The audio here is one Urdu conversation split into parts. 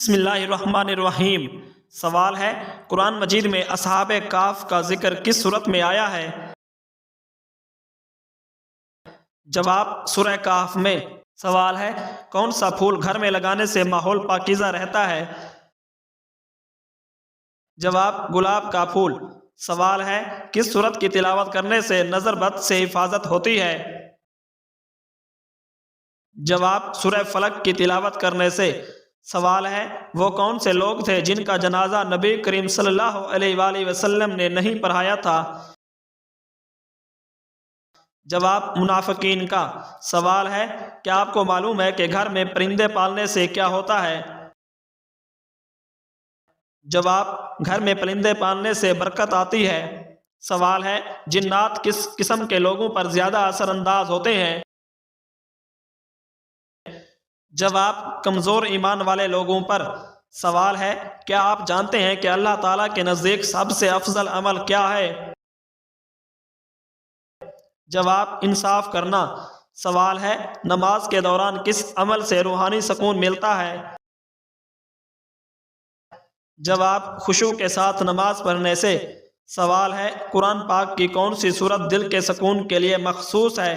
بسم اللہ الرحمن الرحیم۔ سوال ہے، قرآن مجید میں اصحاب کہف کا ذکر کس صورت میں آیا ہے؟ جواب، سورہ کہف میں۔ سوال ہے، کون سا پھول گھر میں لگانے سے ماحول پاکیزہ رہتا ہے؟ جواب، گلاب کا پھول۔ سوال ہے، کس سورت کی تلاوت کرنے سے نظر بد سے حفاظت ہوتی ہے؟ جواب، سورہ فلق کی تلاوت کرنے سے۔ سوال ہے، وہ کون سے لوگ تھے جن کا جنازہ نبی کریم صلی اللہ علیہ وآلہ وسلم نے نہیں پڑھایا تھا؟ جواب، منافقین کا۔ سوال ہے، کیا آپ کو معلوم ہے کہ گھر میں پرندے پالنے سے کیا ہوتا ہے؟ جواب، گھر میں پرندے پالنے سے برکت آتی ہے۔ سوال ہے، جنات کس قسم کے لوگوں پر زیادہ اثر انداز ہوتے ہیں؟ جواب، کمزور ایمان والے لوگوں پر۔ سوال ہے، کیا آپ جانتے ہیں کہ اللہ تعالیٰ کے نزدیک سب سے افضل عمل کیا ہے؟ جواب، انصاف کرنا۔ سوال ہے، نماز کے دوران کس عمل سے روحانی سکون ملتا ہے؟ جواب، خشوع کے ساتھ نماز پڑھنے سے۔ سوال ہے، قرآن پاک کی کون سی سورت دل کے سکون کے لیے مخصوص ہے؟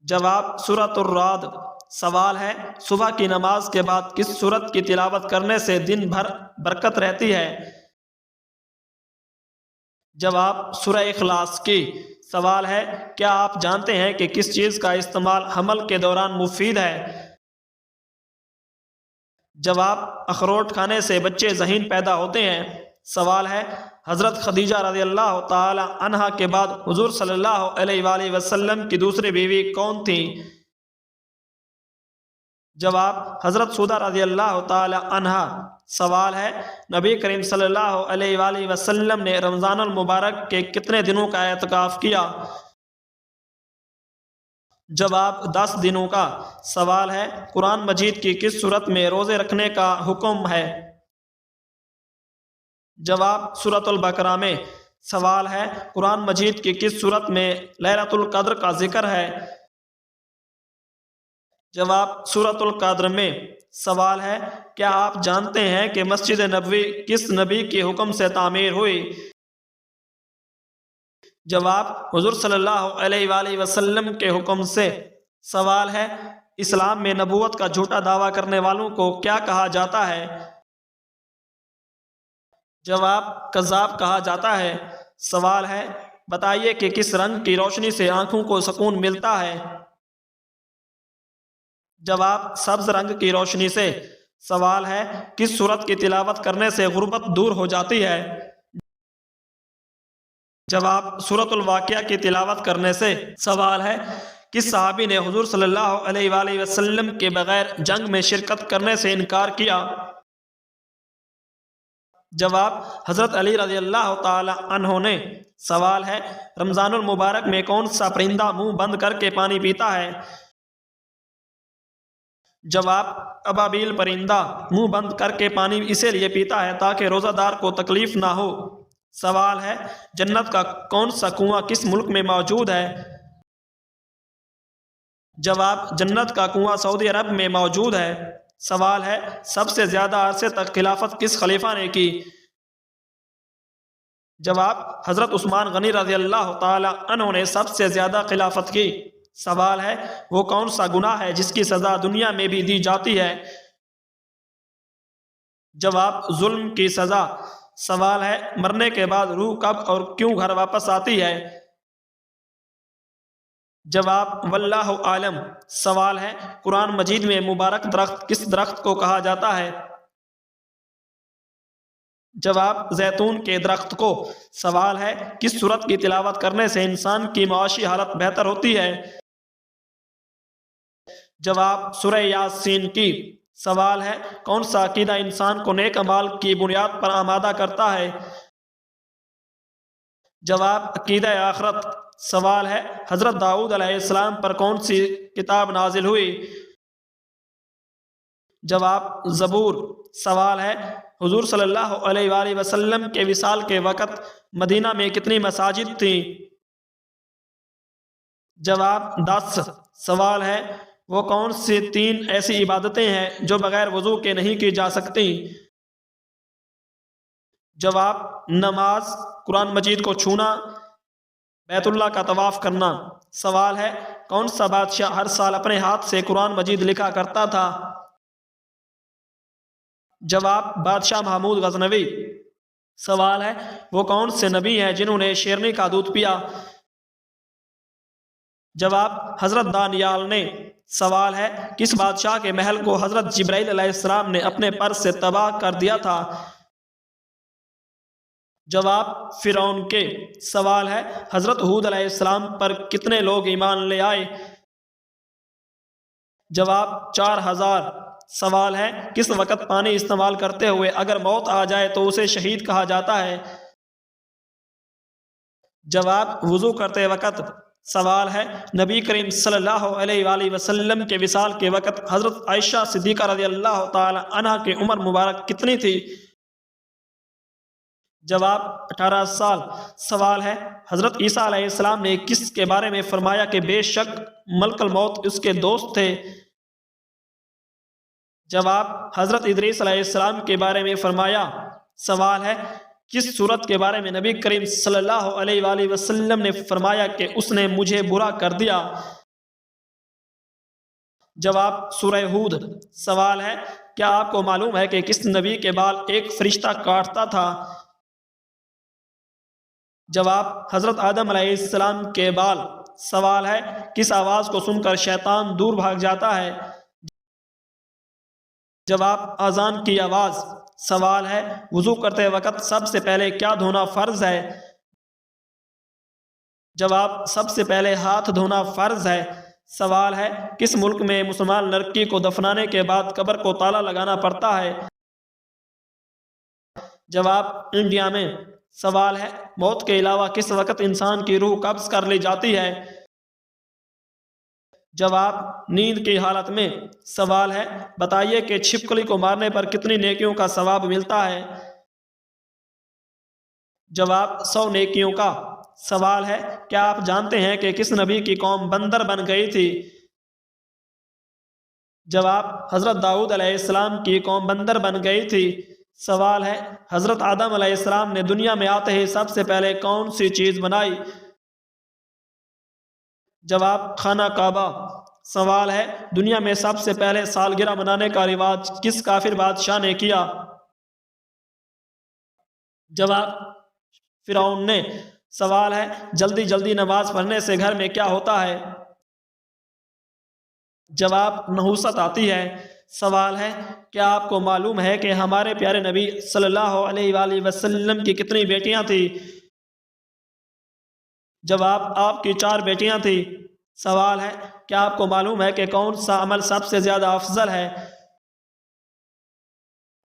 جواب، سورۃ الرعد۔ سوال ہے، صبح کی نماز کے بعد کس سورت کی تلاوت کرنے سے دن بھر برکت رہتی ہے؟ جواب، سورہ اخلاص کی۔ سوال ہے، کیا آپ جانتے ہیں کہ کس چیز کا استعمال حمل کے دوران مفید ہے؟ جواب، اخروٹ کھانے سے بچے ذہین پیدا ہوتے ہیں۔ سوال ہے، حضرت خدیجہ رضی اللہ تعالی عنہا کے بعد حضور صلی اللہ علیہ وآلہ وسلم کی دوسری بیوی کون تھی؟ جواب، حضرت سودہ رضی اللہ تعالی عنہا۔ سوال ہے، نبی کریم صلی اللہ علیہ وآلہ وسلم نے رمضان المبارک کے کتنے دنوں کا اعتکاف کیا؟ جواب، 10 دنوں کا۔ سوال ہے، قرآن مجید کی کس صورت میں روزے رکھنے کا حکم ہے؟ جواب، سورۃ البقرہ میں۔ سوال ہے، قرآن مجید کی کس صورت میں لیلۃ القدر کا ذکر ہے؟ جواب، سورۃ القدر میں۔ سوال ہے، کیا آپ جانتے ہیں کہ مسجد نبوی کس نبی کے حکم سے تعمیر ہوئی؟ جواب، حضور صلی اللہ علیہ وآلہ وسلم کے حکم سے۔ سوال ہے، اسلام میں نبوت کا جھوٹا دعویٰ کرنے والوں کو کیا کہا جاتا ہے؟ جواب، کذاب کہا جاتا ہے۔ سوال ہے، بتائیے کہ کس رنگ کی روشنی سے آنکھوں کو سکون ملتا ہے؟ جواب، سبز رنگ کی روشنی سے۔ سوال ہے، کس سورت کی تلاوت کرنے سے غربت دور ہو جاتی ہے؟ جواب، سورۃ الواقعہ کی تلاوت کرنے سے۔ سوال ہے، کس صحابی نے حضور صلی اللہ علیہ وآلہ وسلم کے بغیر جنگ میں شرکت کرنے سے انکار کیا؟ جواب، حضرت علی رضی اللہ تعالی عنہ نے۔ سوال ہے، رمضان المبارک میں کون سا پرندہ منہ بند کر کے پانی پیتا ہے؟ جواب، ابابیل پرندہ منہ بند کر کے پانی اسی لیے پیتا ہے تاکہ روزہ دار کو تکلیف نہ ہو۔ سوال ہے، جنت کا کون سا کنواں کس ملک میں موجود ہے؟ جواب، جنت کا کنواں سعودی عرب میں موجود ہے۔ سوال ہے، سب سے زیادہ عرصے تک خلافت کس خلیفہ نے کی؟ جواب، حضرت عثمان غنی رضی اللہ تعالی عنہ نے سب سے زیادہ خلافت کی۔ سوال ہے، وہ کون سا گناہ ہے جس کی سزا دنیا میں بھی دی جاتی ہے؟ جواب، ظلم کی سزا۔ سوال ہے، مرنے کے بعد روح کب اور کیوں گھر واپس آتی ہے؟ جواب، واللہ عالم۔ سوال ہے، قرآن مجید میں مبارک درخت کس درخت کو کہا جاتا ہے؟ جواب، زیتون کے درخت کو۔ سوال ہے، کس سورت کی تلاوت کرنے سے انسان کی معاشی حالت بہتر ہوتی ہے؟ جواب، سورہ یاسین کی۔ سوال ہے، کون سا عقیدہ انسان کو نیک اعمال کی بنیاد پر آمادہ کرتا ہے؟ جواب، عقیدہ آخرت۔ سوال ہے، حضرت داؤد علیہ السلام پر کون سی کتاب نازل ہوئی؟ جواب، زبور۔ سوال ہے، حضور صلی اللہ علیہ وآلہ وسلم کے وصال کے وقت مدینہ میں کتنی مساجد تھیں؟ جواب، 10۔ سوال ہے، وہ کون سی 3 ایسی عبادتیں ہیں جو بغیر وضو کے نہیں کی جا سکتی؟ جواب: نماز، قرآن مجید کو چھونا، بیت اللہ کا طواف کرنا۔ سوال ہے: کون سا بادشاہ ہر سال اپنے ہاتھ سے قرآن مجید لکھا کرتا تھا؟ جواب: بادشاہ محمود غزنوی۔ سوال ہے: وہ کون سے نبی ہیں جنہوں نے شیرنی کا دودھ پیا؟ جواب: حضرت دانیال نے۔ سوال ہے: کس بادشاہ کے محل کو حضرت جبرائیل علیہ السلام نے اپنے پر سے تباہ کر دیا تھا؟ جواب: فرعون کے۔ سوال ہے: حضرت ہود علیہ السلام پر کتنے لوگ ایمان لے آئے؟ جواب: 4000۔ سوال ہے: کس وقت پانی استعمال کرتے ہوئے اگر موت آ جائے تو اسے شہید کہا جاتا ہے؟ جواب: وضو کرتے وقت۔ سوال ہے: نبی کریم صلی اللہ علیہ وآلہ وسلم کے وصال کے وقت حضرت عائشہ صدیقہ رضی اللہ تعالی عنہا کی عمر مبارک کتنی تھی؟ جواب: 18 سال۔ سوال ہے: حضرت عیسیٰ علیہ السلام نے کس کے بارے میں فرمایا کہ بے شک ملک الموت اس کے دوست تھے؟ جواب: حضرت ادریس علیہ السلام کے بارے میں فرمایا۔ سوال ہے: کس صورت کے بارے میں نبی کریم صلی اللہ علیہ وآلہ وسلم نے فرمایا کہ اس نے مجھے برا کر دیا؟ جواب: سورہ ہود۔ سوال ہے: کیا آپ کو معلوم ہے کہ کس نبی کے بال ایک فرشتہ کاٹتا تھا؟ جواب: حضرت آدم علیہ السلام کے بال۔ سوال ہے: کس آواز کو سن کر شیطان دور بھاگ جاتا ہے؟ جواب: اذان کی آواز۔ سوال ہے: وضو کرتے وقت سب سے پہلے کیا دھونا فرض ہے؟ جواب: سب سے پہلے ہاتھ دھونا فرض ہے۔ سوال ہے: کس ملک میں مسلمان لڑکی کو دفنانے کے بعد قبر کو تالا لگانا پڑتا ہے؟ جواب: انڈیا میں۔ سوال ہے: موت کے علاوہ کس وقت انسان کی روح قبض کر لی جاتی ہے؟ جواب: نیند کی حالت میں۔ سوال ہے: بتائیے کہ چھپکلی کو مارنے پر کتنی نیکیوں کا ثواب ملتا ہے؟ جواب: 100 نیکیوں کا۔ سوال ہے: کیا آپ جانتے ہیں کہ کس نبی کی قوم بندر بن گئی تھی؟ جواب: حضرت داؤد علیہ السلام کی قوم بندر بن گئی تھی۔ سوال ہے: حضرت آدم علیہ السلام نے دنیا میں آتے ہی سب سے پہلے کون سی چیز بنائی؟ جواب: خانہ کعبہ۔ سوال ہے: دنیا میں سب سے پہلے سالگرہ منانے کا رواج کس کافر بادشاہ نے کیا؟ جواب: فرعون نے۔ سوال ہے: جلدی جلدی نماز پڑھنے سے گھر میں کیا ہوتا ہے؟ جواب: نحوست آتی ہے۔ سوال ہے: کیا آپ کو معلوم ہے کہ ہمارے پیارے نبی صلی اللہ علیہ وآلہ وسلم کی کتنی بیٹیاں تھیں؟ جواب: آپ کی 4 بیٹیاں تھیں۔ سوال ہے: کیا آپ کو معلوم ہے کہ کون سا عمل سب سے زیادہ افضل ہے؟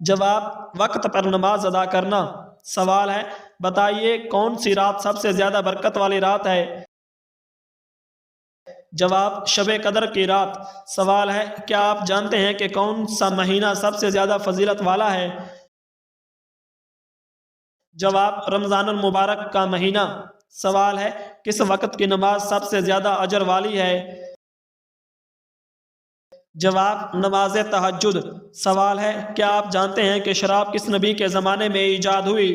جواب: وقت پر نماز ادا کرنا۔ سوال ہے: بتائیے کون سی رات سب سے زیادہ برکت والی رات ہے؟ جواب: شب قدر کی رات۔ سوال ہے: کیا آپ جانتے ہیں کہ کون سا مہینہ سب سے زیادہ فضیلت والا ہے؟ جواب: رمضان المبارک کا مہینہ۔ سوال ہے: کس وقت کی نماز سب سے زیادہ اجر والی ہے؟ جواب: نماز تہجد۔ سوال ہے: کیا آپ جانتے ہیں کہ شراب کس نبی کے زمانے میں ایجاد ہوئی؟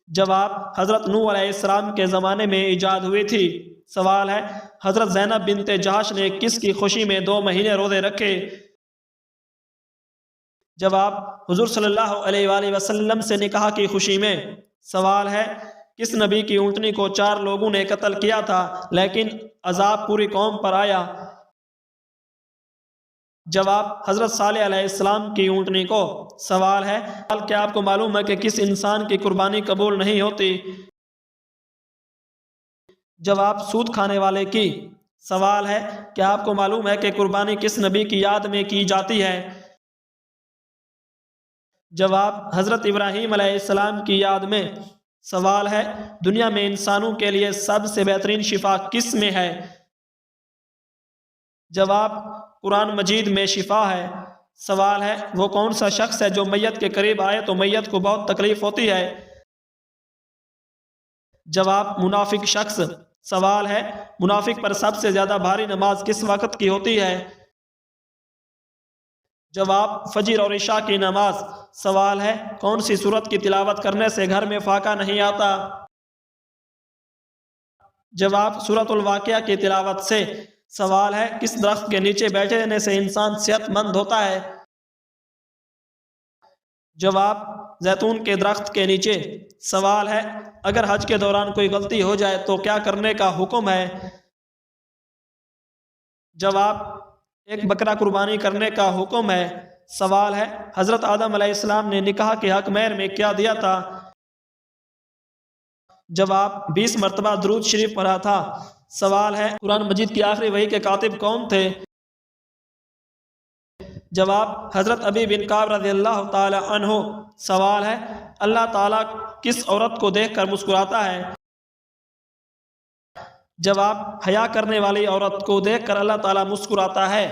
جواب: حضرت نوح علیہ السلام کے زمانے میں ایجاد ہوئی تھی۔ سوال ہے: حضرت زینب بنت جہش نے کس کی خوشی میں 2 مہینے روزے رکھے؟ جواب: حضور صلی اللہ علیہ وآلہ وسلم سے نکاح کی خوشی میں۔ سوال ہے: کس نبی کی اونٹنی کو 4 لوگوں نے قتل کیا تھا لیکن عذاب پوری قوم پر آیا؟ جواب: حضرت صالح علیہ السلام کی اونٹنی کو۔ سوال ہے: کیا آپ کو معلوم ہے کہ کس انسان کی قربانی قبول نہیں ہوتی؟ جواب: سود کھانے والے کی۔ سوال ہے: کیا آپ کو معلوم ہے کہ قربانی کس نبی کی یاد میں کی جاتی ہے؟ جواب: حضرت ابراہیم علیہ السلام کی یاد میں۔ سوال ہے: دنیا میں انسانوں کے لیے سب سے بہترین شفا کس میں ہے؟ جواب: قرآن مجید میں شفا ہے۔ سوال ہے: وہ کون سا شخص ہے جو میت کے قریب آئے تو میت کو بہت تکلیف ہوتی ہے؟ جواب: منافق شخص۔ سوال ہے منافق پر سب سے زیادہ بھاری نماز کس وقت کی ہوتی ہے؟ جواب فجر اور عشاء کی نماز۔ سوال ہے کون سی سورت کی تلاوت کرنے سے گھر میں فاقہ نہیں آتا؟ جواب سورۃ الواقعہ کی تلاوت سے۔ سوال ہے کس درخت کے نیچے بیٹھے رہنے سے انسان صحت مند ہوتا ہے؟ جواب زیتون کے درخت کے نیچے۔ سوال ہے اگر حج کے دوران کوئی غلطی ہو جائے تو کیا کرنے کا حکم ہے؟ جواب ایک بکرا قربانی کرنے کا حکم ہے۔ سوال ہے حضرت آدم علیہ السلام نے نکاح کے حق مہر میں کیا دیا تھا؟ جواب 20 مرتبہ درود شریف پڑھا تھا۔ سوال ہے قرآن مجید کی آخری وحی کے کاتب کون تھے؟ جواب حضرت ابی بن کعب رضی اللہ تعالی عنہ۔ سوال ہے اللہ تعالیٰ کس عورت کو دیکھ کر مسکراتا ہے؟ جواب حیا کرنے والی عورت کو دیکھ کر اللہ تعالیٰ مسکراتا ہے۔